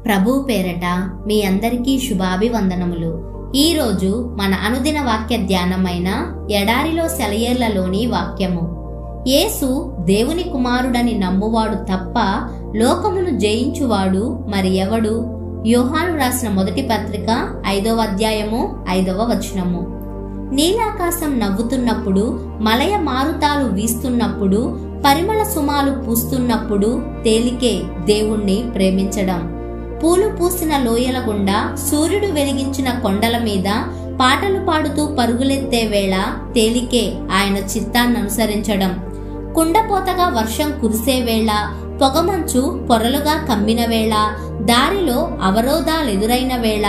ప్రభు పేరట మీ అందరికీ శుభాభివందనములు. ఈరోజు మన అనుదిన వాక్య ధ్యానమైన ఎడారిలో సెలయేర్లలోని వాక్యము. యేసు దేవుని కుమారుడని నమ్మువాడు తప్ప లోకమును జయించువాడు మరి ఎవడు? యోహాను రాసిన మొదటి పత్రిక 5వ అధ్యాయము 5వ వచనము. నీలాకాశం నవ్వుతున్నప్పుడు, మలయ మారుతాలు వీస్తున్నప్పుడు, పరిమళ సుమాలు పూస్తున్నప్పుడు తేలికే దేవుణ్ణి ప్రేమించడం. పూలు పూసిన లోయల గుండా, సూర్యుడు వెలిగించిన కొండల మీద పాటలు పాడుతూ పరుగులెత్తే వేళ తేలికే ఆయన చిత్తాన్ని అనుసరించడం. కుండపోతగా వర్షం కురిసే వేళ, పొగమంచు పొరలుగా కమ్మిన వేళ, దారిలో అవరోధాలెదురైన వేళ,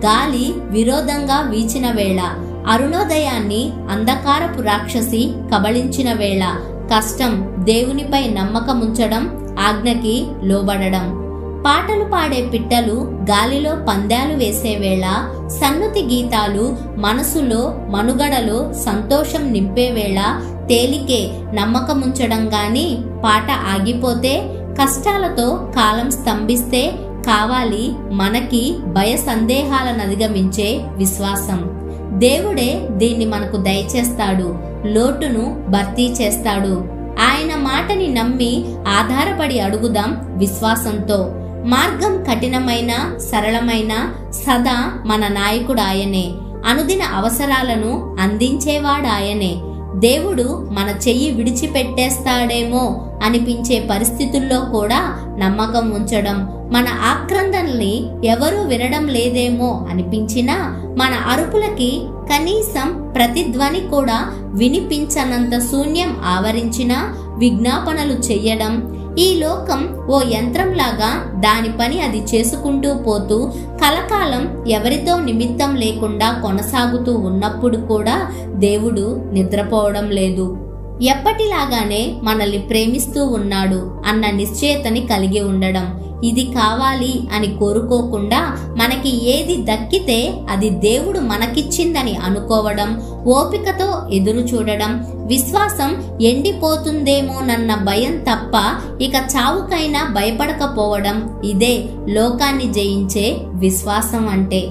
గాలి విరోధంగా వీచిన వేళ, అరుణోదయాన్ని అంధకారపు రాక్షసి కబళించిన వేళ, కష్టం దేవునిపై నమ్మకముంచడం, ఆజ్ఞకి లోబడడం. పాటలు పాడే పిట్టలు గాలిలో పందాలు వేసే వేళ, సన్నుతి గీతాలు మనసులో మనుగడలో సంతోషం నింపే వేళ తేలికే నమ్మకముంచడం గాని, పాట ఆగిపోతే, కష్టాలతో కాలం స్తంభిస్తే కావాలి మనకి భయ సందేహాలను అధిగమించే విశ్వాసం. దేవుడే దీన్ని మనకు దయచేస్తాడు, లోటును భర్తీ చేస్తాడు. ఆయన మాటని నమ్మి ఆధారపడి అడుగుదాం విశ్వాసంతో. మార్గం కఠినమైన సరళమైన సదా మన నాయకుడు ఆయనే. అనుదిన అవసరాలను అందించేవాడాయనే. దేవుడు మన చెయ్యి విడిచిపెట్టేస్తాడేమో అనిపించే పరిస్థితుల్లో కూడా నమ్మకం ఉంచడం, మన ఆక్రందనల్ని ఎవరూ వినడం లేదేమో అనిపించినా, మన అరుపులకి కనీసం ప్రతిధ్వని కూడా వినిపించనంత శూన్యం ఆవరించిన విజ్ఞాపనలు చెయ్యడం. ఈ లోకం ఓ యంత్రంలాగా దాని పని అది చేసుకుంటూ పోతూ కలకాలం ఎవరితో నిమిత్తం లేకుండా కొనసాగుతూ ఉన్నప్పుడు కూడా దేవుడు నిద్రపోవడం లేదు. ఎప్పటిలాగానే మనల్ని ప్రేమిస్తూ ఉన్నాడు అన్న నిశ్చయతని కలిగి ఉండడం. ఇది కావాలి అని కోరుకోకుండా మనకి ఏది దక్కితే అది దేవుడు మనకిచ్చిందని అనుకోవడం, ఓపికతో ఎదురు చూడడం, విశ్వాసం ఎండిపోతుందేమోనన్న భయం తప్ప ఇక చావుకైనా భయపడకపోవడం, ఇదే లోకాన్ని జయించే విశ్వాసం అంటే.